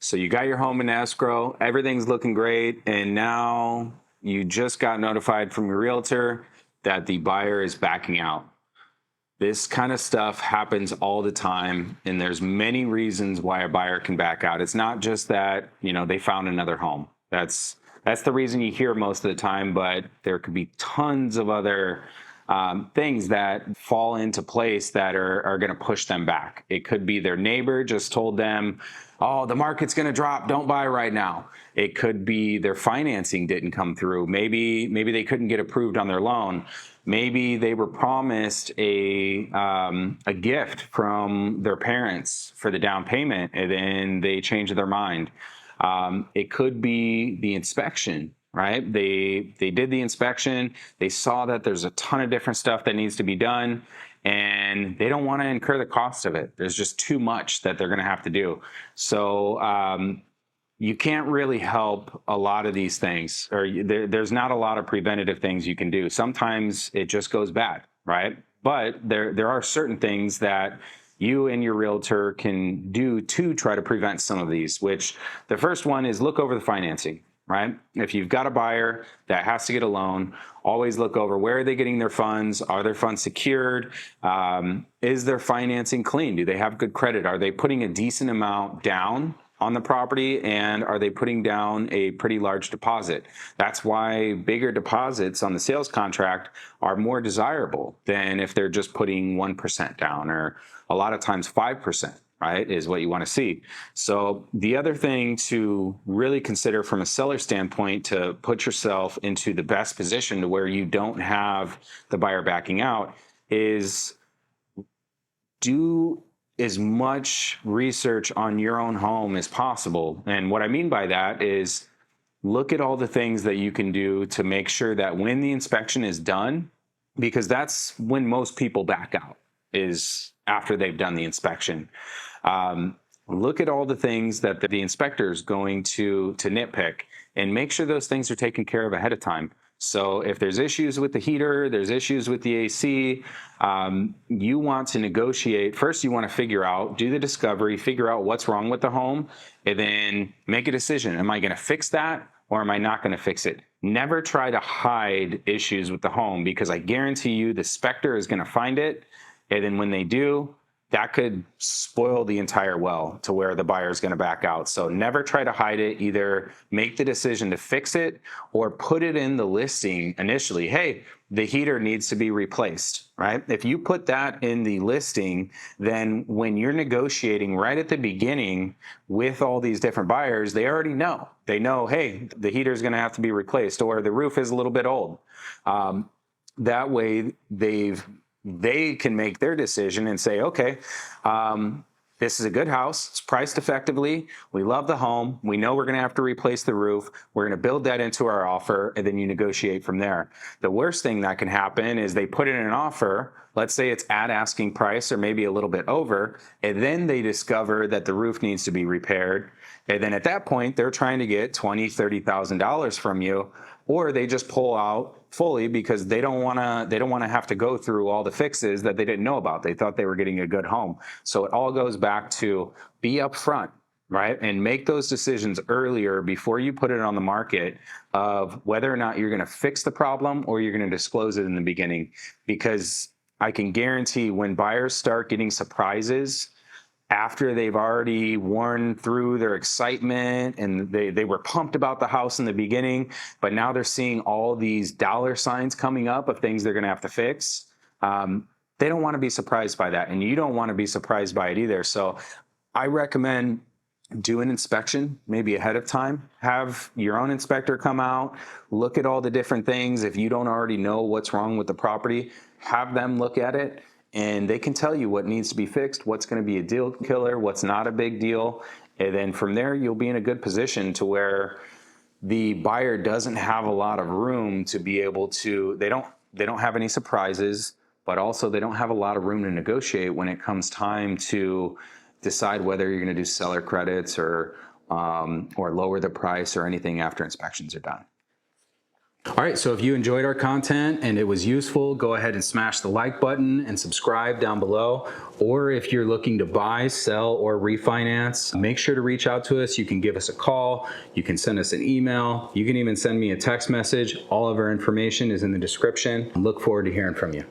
So you got your home in escrow, everything's looking great, and now you just got notified from your realtor that the buyer is backing out. This kind of stuff happens all the time, and there's many reasons why a buyer can back out. It's not just that, they found another home. That's the reason you hear most of the time, but there could be tons of other things that fall into place that are going to push them back. It could be their neighbor just told them, oh, the market's going to drop, don't buy right now. It could be their financing didn't come through. Maybe they couldn't get approved on their loan. Maybe they were promised a gift from their parents for the down payment, and then they changed their mind. It could be the inspection, right? They did the inspection. They saw that there's a ton of different stuff that needs to be done, and they don't want to incur the cost of it. There's just too much that they're going to have to do. So you can't really help a lot of these things, or there's not a lot of preventative things you can do. Sometimes it just goes bad, right? But there are certain things that you and your realtor can do to try to prevent some of these, which the first one is look over the financing, right? If you've got a buyer that has to get a loan, always look over where are they getting their funds? Are their funds secured? Is their financing clean? Do they have good credit? Are they putting a decent amount down on the property, and are they putting down a pretty large deposit? That's why bigger deposits on the sales contract are more desirable than if they're just putting 1% down, or a lot of times 5%, right, is what you want to see. So the other thing to really consider from a seller standpoint to put yourself into the best position to where you don't have the buyer backing out is do as much research on your own home as possible. And what I mean by that is look at all the things that you can do to make sure that when the inspection is done, because that's when most people back out, is after they've done the inspection. Look at all the things that the inspector is going to nitpick, and make sure those things are taken care of ahead of time. So if there's issues with the heater, there's issues with the AC, you want to negotiate. First, you want to do the discovery, figure out what's wrong with the home, and then make a decision. Am I going to fix that, or am I not going to fix it? Never try to hide issues with the home, because I guarantee you the inspector is going to find it. And then when they do, that could spoil the entire well to where the buyer is going to back out. So never try to hide it. Either make the decision to fix it or put it in the listing initially. Hey, the heater needs to be replaced, right? If you put that in the listing, then when you're negotiating right at the beginning with all these different buyers, they already know. They know, hey, the heater is going to have to be replaced, or the roof is a little bit old. That way they can make their decision and say, okay, this is a good house. It's priced effectively. We love the home. We know we're going to have to replace the roof. We're going to build that into our offer, and then you negotiate from there. The worst thing that can happen is they put in an offer. Let's say it's at asking price or maybe a little bit over, and then they discover that the roof needs to be repaired. And then at that point, they're trying to get $20,000, $30,000 from you, or they just pull out fully because they don't want to have to go through all the fixes that they didn't know about. They thought they were getting a good home. So it all goes back to be upfront, right? And make those decisions earlier before you put it on the market of whether or not you're going to fix the problem or you're going to disclose it in the beginning. Because I can guarantee when buyers start getting surprises after they've already worn through their excitement and they were pumped about the house in the beginning, but now they're seeing all these dollar signs coming up of things they're going to have to fix. They don't want to be surprised by that, and you don't want to be surprised by it either. So I recommend do an inspection maybe ahead of time. Have your own inspector come out, look at all the different things. If you don't already know what's wrong with the property, have them look at it, and they can tell you what needs to be fixed, what's going to be a deal killer, what's not a big deal. And then from there, you'll be in a good position to where the buyer doesn't have a lot of room to be able to, they don't have any surprises, but also they don't have a lot of room to negotiate when it comes time to decide whether you're going to do seller credits or lower the price or anything after inspections are done. All right, so if you enjoyed our content and it was useful, go ahead and smash the like button and subscribe down below. Or if you're looking to buy, sell, or refinance, make sure to reach out to us. You can give us a call, you can send us an email, you can even send me a text message. All of our information is in the description. I look forward to hearing from you.